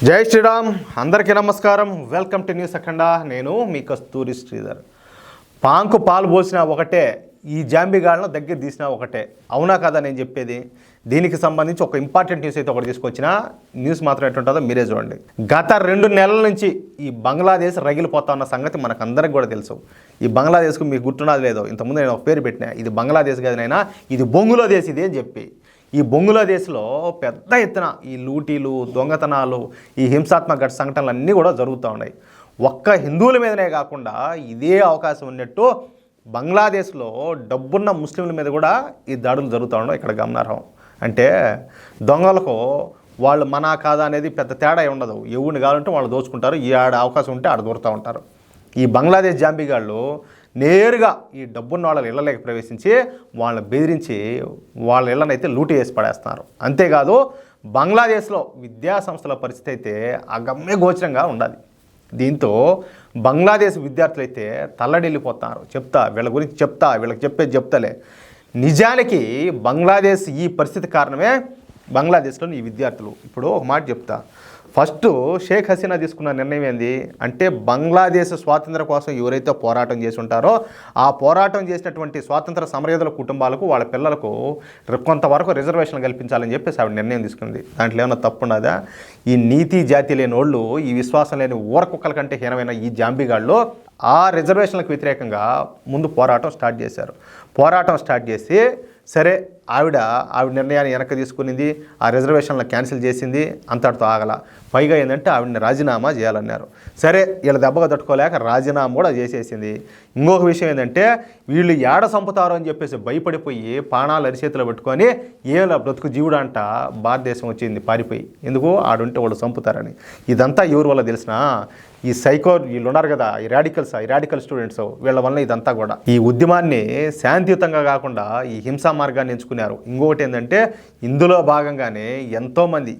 జై శ్రీరామ్, అందరికీ నమస్కారం. వెల్కమ్ టు న్యూస్ అఖండ. నేను మీ కస్తూరి శ్రీధర్. పాంకు పాలు పోసినా ఒకటే, ఈ జాంబిగాళ్ళను దగ్గర తీసినా ఒకటే. అవునా కదా నేను చెప్పేది? దీనికి సంబంధించి ఒక ఇంపార్టెంట్ న్యూస్ అయితే ఒకటి తీసుకొచ్చిన. న్యూస్ మాత్రం ఎట్టుంటుందో మీరే చూడండి. గత 2 నెలల నుంచి ఈ బంగ్లాదేశ్ రగిలిపోతా ఉన్న సంగతి మనకు అందరికి కూడా తెలుసు. ఈ బంగ్లాదేశ్కు మీకు గుర్తున్నది లేదో, ఇంతకుముందు నేను ఒక పేరు పెట్టినా, ఇది బంగ్లాదేశ్ కాదనైనా ఇది బొంగులాదేశ్ ఇది అని చెప్పి. ఈ బంగ్లాదేశ్లో పెద్ద ఎత్తున ఈ లూటీలు, దొంగతనాలు, ఈ హింసాత్మక సంఘటనలు అన్నీ కూడా జరుగుతూ ఉన్నాయి. ఒక్క హిందువుల మీదనే కాకుండా ఇదే అవకాశం ఉన్నట్టు బంగ్లాదేశ్లో డబ్బున్న ముస్లింల మీద కూడా ఈ దాడులు జరుగుతూ ఉన్నాయి. ఇక్కడ గమనార్హం. అంటే దొంగలకు వాళ్ళు మనా కాదా అనేది పెద్ద తేడా ఉండదు. ఎవరిని కావాలంటే వాళ్ళు దోచుకుంటారు. ఈ ఆడ అవకాశం ఉంటే ఆడ దూరుతూ ఉంటారు. ఈ బంగ్లాదేశ్ జాంబిగాళ్ళు నేరుగా ఈ డబ్బున్న వాళ్ళ ఇళ్లలోకి ప్రవేశించి వాళ్ళని బెదిరించి వాళ్ళ ఇళ్లనైతే లూటీ చేసి పడేస్తున్నారు. అంతేకాదు బంగ్లాదేశ్లో విద్యా సంస్థల పరిస్థితి అయితే అగమ్య గోచరంగా ఉండాలి. దీంతో బంగ్లాదేశ్ విద్యార్థులు అయితే తల్లడిల్లిపోతున్నారు. వీళ్ళ గురించి వీళ్ళకి చెప్పేది చెప్తలే. నిజానికి బంగ్లాదేశ్ ఈ పరిస్థితి కారణమే బంగ్లాదేశ్లోని ఈ విద్యార్థులు. ఇప్పుడు ఒక మాట చెప్తా. ఫస్ట్ షేక్ హసీనా తీసుకున్న నిర్ణయం ఏంది అంటే, బంగ్లాదేశ్ స్వాతంత్రం కోసం ఎవరైతే పోరాటం చేసి ఉంటారో ఆ పోరాటం చేసినటువంటి స్వాతంత్ర సమరయోధుల కుటుంబాలకు, వాళ్ళ పిల్లలకు కొంతవరకు రిజర్వేషన్లు కల్పించాలని చెప్పేసి ఆవిడ నిర్ణయం తీసుకుంది. దాంట్లో ఏమైనా తప్పు ఉన్నదా? ఈ నీతి జాతి లేని వాళ్ళు, ఈ విశ్వాసం లేని ఊరకుక్కల కంటే హీనమైన ఈ జాంబిగాళ్ళు ఆ రిజర్వేషన్లకు వ్యతిరేకంగా ముందు పోరాటం స్టార్ట్ చేసి సరే ఆవిడ నిర్ణయాన్ని వెనక్కి తీసుకునింది. ఆ రిజర్వేషన్లను క్యాన్సిల్ చేసింది. అంతటితో ఆగల. పైగా ఏంటంటే ఆవిడని రాజీనామా చేయాలన్నారు. సరే వీళ్ళ దెబ్బగా తట్టుకోలేక రాజీనామా కూడా చేసేసింది. ఇంకొక విషయం ఏంటంటే, వీళ్ళు ఏడ చంపుతారు అని చెప్పేసి భయపడిపోయి ప్రాణాలు అరిచేతిలో పెట్టుకొని ఏళ్ళ బ్రతుకు జీవుడంట భారతదేశం వచ్చింది పారిపోయి. ఎందుకు? ఆడుంటే వాళ్ళు చంపుతారని. ఇదంతా ఎవరి వల్ల తెలిసిన ఈ వీళ్ళు ఉన్నారు కదా, ఈ రాడికల్ స్టూడెంట్స్, వీళ్ళ వల్ల ఇదంతా కూడా. ఈ ఉద్యమాన్ని శాంతియుతంగా కాకుండా ఈ హింసా మార్గాన్ని ఎంచుకున్నారు. ఇంకొకటి ఏంటంటే, ఇందులో భాగంగానే ఎంతోమంది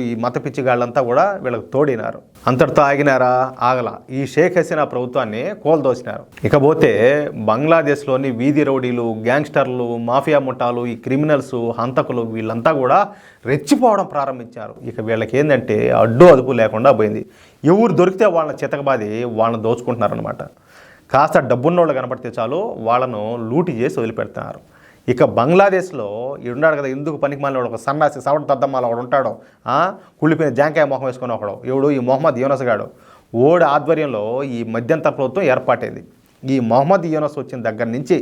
ఈ మత పిచ్చిగాళ్ళంతా కూడా వీళ్ళకి తోడినారు. అంతటితో ఆగినారా? ఆగల. ఈ షేక్ హసీనా ప్రభుత్వాన్ని కోల్దోసినారు. ఇకపోతే బంగ్లాదేశ్లోని వీధి రౌడీలు, గ్యాంగ్స్టర్లు, మాఫియా ముఠాలు, ఈ క్రిమినల్స్, హంతకులు వీళ్ళంతా కూడా రెచ్చిపోవడం ప్రారంభించారు. ఇక వీళ్ళకి ఏంటంటే అడ్డు అదుపు లేకుండా పోయింది. ఎవరు దొరికితే వాళ్ళని చితకబాది వాళ్ళని దోచుకుంటున్నారనమాట. కాస్త డబ్బున్నోళ్ళు కనపడితే చాలు వాళ్ళను లూటి చేసి వదిలిపెడుతున్నారు. ఇక బంగ్లాదేశ్లో ఉన్నాడు కదా, ఎందుకు పనికి మాలిన వాడు, ఒక సన్నాసి సవడ దద్దమ్మాల ఒకడు ఉంటాడు, కుళ్ళిపోయిన జాంకాయ మొహం వేసుకుని ఒకడు, ఈ మొహమ్మద్ యూనస్ గాడు, ఓడి ఆధ్వర్యంలో ఈ మధ్యంతర ప్రభుత్వం ఏర్పాటైంది. ఈ మొహమ్మద్ యూనస్ వచ్చిన దగ్గర నుంచి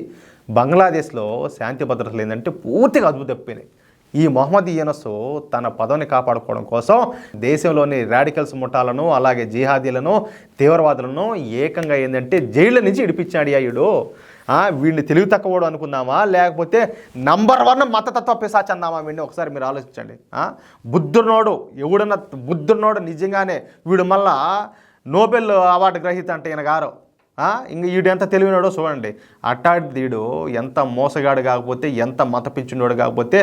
బంగ్లాదేశ్లో శాంతి భద్రతలు ఏంటంటే పూర్తిగా అదుపు తప్పినాయి. ఈ మొహమ్మద్ యూనస్ తన పదవిని కాపాడుకోవడం కోసం దేశంలోని రాడికల్స్ ముఠాలను, అలాగే జిహాదీలను, తీవ్రవాదులను ఏకంగా ఏంటంటే జైళ్ళ నుంచి ఇడిపించాడు అయ్యుడు. వీడిని తెలివి తక్కువడు అనుకుందామా, లేకపోతే నంబర్ 1 మతతత్వ పిశాచి అందామా వీడిని? ఒకసారి మీరు ఆలోచించండి. బుద్ధున్నోడు నిజంగానే వీడు మళ్ళా నోబెల్ అవార్డు గ్రహీత అంటే ఈయన గారు. ఇంక వీడు ఎంత తెలివినాడో చూడండి. వీడు ఎంత మోసగాడు కాకపోతే, ఎంత మత పిచ్చినోడు కాకపోతే,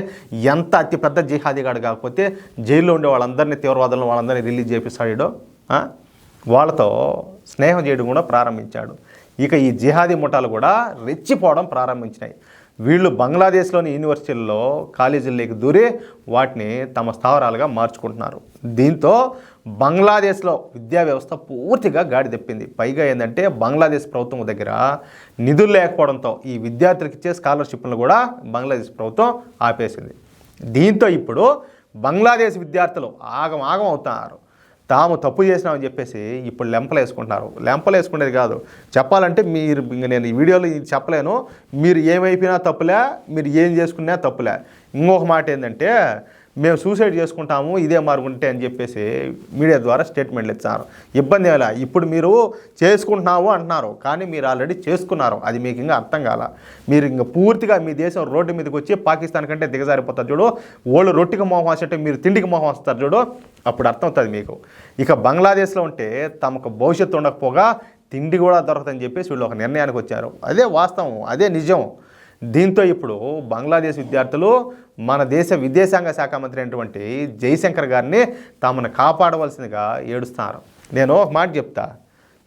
ఎంత అతిపెద్ద జిహాదీగాడు కాకపోతే, జైల్లో ఉండే వాళ్ళందరినీ, తీవ్రవాదులను వాళ్ళందరినీ రిలీజ్ చేపిస్తాడు. వాళ్ళతో స్నేహం చేయడం కూడా ప్రారంభించాడు. ఇక ఈ జిహాదీ ముఠాలు కూడా రెచ్చిపోవడం ప్రారంభించినాయి. వీళ్ళు బంగ్లాదేశ్లోని యూనివర్సిటీల్లో, కాలేజీల్లోకి దూరి వాటిని తమ స్థావరాలుగా మార్చుకుంటున్నారు. దీంతో బంగ్లాదేశ్లో విద్యా వ్యవస్థ పూర్తిగా గాడి తెప్పింది. పైగా ఏంటంటే బంగ్లాదేశ్ ప్రభుత్వం దగ్గర నిధులు లేకపోవడంతో ఈ విద్యార్థులకు ఇచ్చే స్కాలర్షిప్లను కూడా బంగ్లాదేశ్ ప్రభుత్వం ఆపేసింది. దీంతో ఇప్పుడు బంగ్లాదేశ్ విద్యార్థులు ఆగం అవుతున్నారు. తాము తప్పు చేసినామని చెప్పేసి ఇప్పుడు లెంపలు వేసుకునేది కాదు. చెప్పాలంటే నేను ఈ వీడియోలో చెప్పలేను. మీరు ఏమైపోయినా తప్పులే, మీరు ఏం చేసుకున్నా తప్పులే. ఇంకొక మాట ఏంటంటే, మేము సూసైడ్ చేసుకుంటాము ఇదే మార్గుంటే అని చెప్పేసి మీడియా ద్వారా స్టేట్మెంట్లు ఇచ్చారు. ఇబ్బంది ఏలా? ఇప్పుడు మీరు చేసుకుంటున్నావు అంటున్నారు, కానీ మీరు ఆల్రెడీ చేసుకున్నారు. అది మీకు ఇంకా అర్థం కాల. మీరు ఇంకా పూర్తిగా మీ దేశం రోడ్డు మీదకి వచ్చి పాకిస్తాన్ కంటే దిగజారిపోతారు చూడు. వాళ్ళు రొట్టికి మోహం వస్తుంటే మీరు తిండికి మోహం వస్తారు చూడు, అప్పుడు అర్థమవుతుంది మీకు. ఇక బంగ్లాదేశ్లో ఉంటే తమకు భవిష్యత్తు ఉండకపోగా తిండి కూడా దొరకదని చెప్పేసి వీళ్ళు ఒక నిర్ణయానికి వచ్చారు. అదే వాస్తవం, అదే నిజం. దీంతో ఇప్పుడు బంగ్లాదేశ్ విద్యార్థులు మన దేశ విదేశాంగ శాఖ మంత్రి అయినటువంటి జైశంకర్ గారిని తమను కాపాడవలసిందిగా ఏడుస్తున్నారు. నేను ఒక మాట చెప్తా.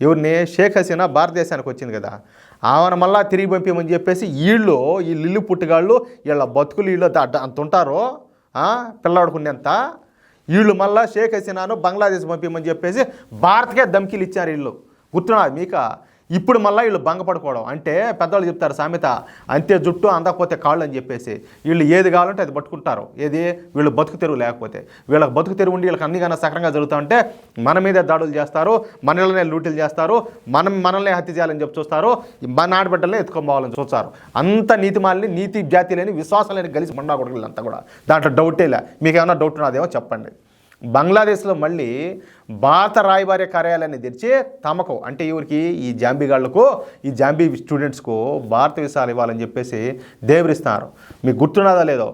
ఎవరిని? షేక్ హసీనా భారతదేశానికి వచ్చింది కదా, ఆమెను మళ్ళా తిరిగి పంపించమని చెప్పేసి ఈ లిల్లు పుట్టుగాళ్ళు వీళ్ళ బతుకులు వీళ్ళు అంత ఉంటారో పిల్లవాడుకునేంత వీళ్ళు మళ్ళీ షేక్ హసీనాను బంగ్లాదేశ్ పంపించమని చెప్పేసి భారత్కే ధమ్కీలు ఇచ్చారు వీళ్ళు. గుర్తున్నది మీక? ఇప్పుడు మళ్ళీ వీళ్ళు భంగపడుకోవడం అంటే పెద్దవాళ్ళు చెప్తారు సామెత, అంతే జుట్టు అందకపోతే కాళ్ళు అని చెప్పేసి. వీళ్ళు ఏది కావాలంటే అది పట్టుకుంటారు. ఏది వీళ్ళు బతుకు తెరువు లేకపోతే. వీళ్ళకి బతుకు తెరువు ఉండి వీళ్ళకి అన్ని కన్నా సక్రంగా జరుగుతూ ఉంటే మన మీదే దాడులు చేస్తారు, మనల్నే లూటీలు చేస్తారు, మనల్ని హత్య చేయాలని చెప్పి చూస్తారు, మన ఆడబిడ్డలనే ఎత్తుకోవాలని చూస్తారు. అంత నీతిమాలని, నీతి జాతి లేని, విశ్వాసం లేని గలిసి మండా కొడుకులు అంతా కూడా. దాంట్లో డౌటే లే. మీకు ఏమైనా డౌట్ ఉన్నదేమో చెప్పండి. బంగ్లాదేశ్లో మళ్ళీ భారత రాయబార్య కార్యాలయాన్ని తెరిచి తమకు అంటే ఎవరికి, ఈ జాంబీగాళ్లకు, ఈ జాంబీ స్టూడెంట్స్కు భారత వీసాలు ఇవ్వాలని చెప్పేసి దేవరిస్తున్నారు. మీకు గుర్తున్నదా లేదో,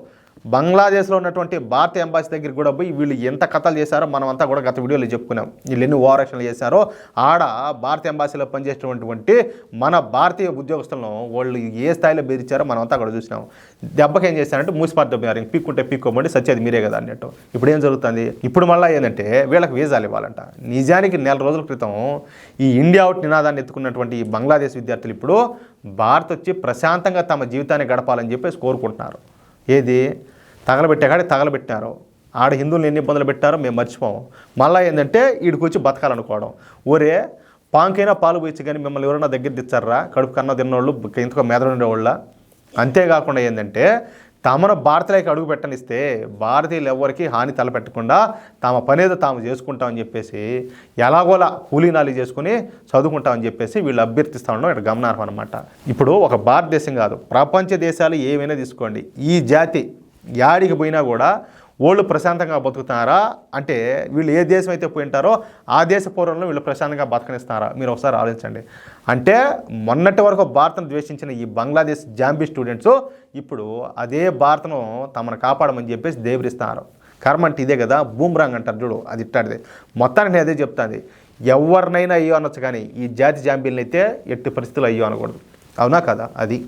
బంగ్లాదేశ్లో ఉన్నటువంటి భారత ఎంబాసీ దగ్గరికి కూడా పోయి వీళ్ళు ఎంత కథలు చేశారో మనం అంతా కూడా గత వీడియోలో చెప్పుకున్నాం. వీళ్ళు ఎన్ని ఓవరాక్షన్లు చేశారో. ఆడ భారత ఎంబాసీలో పనిచేసేటువంటి మన భారతీయ ఉద్యోగస్తులను వాళ్ళు ఏ స్థాయిలో బెదిరించారో మనం అంతా కూడా చూసినాం. దెబ్బకి ఏం చేశారంటే మూసిపాటు దెబ్బ, పీక్కుంటే పీక్కోమండి, సచ్చేది మీరే కదా అన్నట్టు. ఇప్పుడు ఏం జరుగుతుంది? ఇప్పుడు మళ్ళీ ఏంటంటే వీళ్ళకి వీసాలు ఇవ్వాలంట. నిజానికి నెల రోజుల క్రితం ఈ ఇండియా అవుట్ నినాదాన్ని ఎత్తుకున్నటువంటి ఈ బంగ్లాదేశ్ విద్యార్థులు ఇప్పుడు భారత్ వచ్చి ప్రశాంతంగా తమ జీవితాన్ని గడపాలని చెప్పేసి కోరుకుంటున్నారు. ఏది తగలబెట్టే కాడికి తగలబెట్టారు. ఆడ హిందువులు ఎన్ని ఇబ్బందులు పెట్టారో మేము మర్చిపోము. మళ్ళీ ఏంటంటే వీడికి వచ్చి బతకాలనుకోవడం. ఒరే పాంకైనా పాలు పోయచ్చు కానీ మిమ్మల్ని ఎవరైనా దగ్గర తెచ్చారా? కడుపు కన్నా తిన్నోళ్ళు, ఇంతకు మెదడు ఉండేవాళ్ళ. అంతేకాకుండా ఏంటంటే తమను భారతలోకి అడుగు పెట్టనిస్తే భారతీయులు ఎవరికి హాని తలపెట్టకుండా తమ పనేదో తాము చేసుకుంటామని చెప్పేసి ఎలాగోలా కూలీనాలు చేసుకుని చదువుకుంటామని చెప్పేసి వీళ్ళు అభ్యర్థిస్తూ ఉండడం ఇక్కడ గమనార్హం అనమాట. ఇప్పుడు ఒక భారతదేశం కాదు, ప్రపంచ దేశాలు ఏమైనా తీసుకోండి, ఈ జాతి యాడికి పోయినా కూడా వాళ్ళు ప్రశాంతంగా బతుకుతున్నారా అంటే వీళ్ళు ఏ దేశం అయితే పోయింటారో ఆ దేశ పౌరులను వీళ్ళు ప్రశాంతంగా బతకనిస్తున్నారా? మీరు ఒకసారి ఆలోచించండి. అంటే మొన్నటి వరకు భారత్ను ద్వేషించిన ఈ బంగ్లాదేశ్ జాంబీ స్టూడెంట్స్ ఇప్పుడు అదే భారత్ను తమను కాపాడమని చెప్పేసి దేవరిస్తున్నారు. కర్మ అంటే ఇదే కదా, బూమ్రాంగ్ అంటారు చూడు, అది ఇట్టాడిది. మొత్తానికి నేను అదే చెప్తాను, ఎవరినైనా అయ్యో అనొచ్చు కానీ ఈ జాతి జాంబీలను అయితే ఎట్టి పరిస్థితులు అయ్యో అనకూడదు. అవునా కదా? అది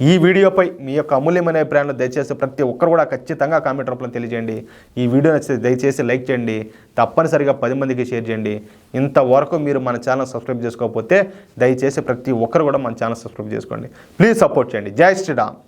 ఈ వీడియోపై మీ యొక్క అమూల్యమైన అభిప్రాయాలను దయచేసి ప్రతి ఒక్కరు కూడా ఖచ్చితంగా కామెంట్ రూపంలో తెలియజేయండి. ఈ వీడియో నచ్చితే దయచేసి లైక్ చేయండి, తప్పనిసరిగా 10 మందికి షేర్ చేయండి. ఇంతవరకు మీరు మన ఛానల్ సబ్స్క్రైబ్ చేసుకోకపోతే దయచేసి ప్రతి ఒక్కరు కూడా మన ఛానల్ సబ్స్క్రైబ్ చేసుకోండి. ప్లీజ్ సపోర్ట్ చేయండి. జై శ్రీరామ్.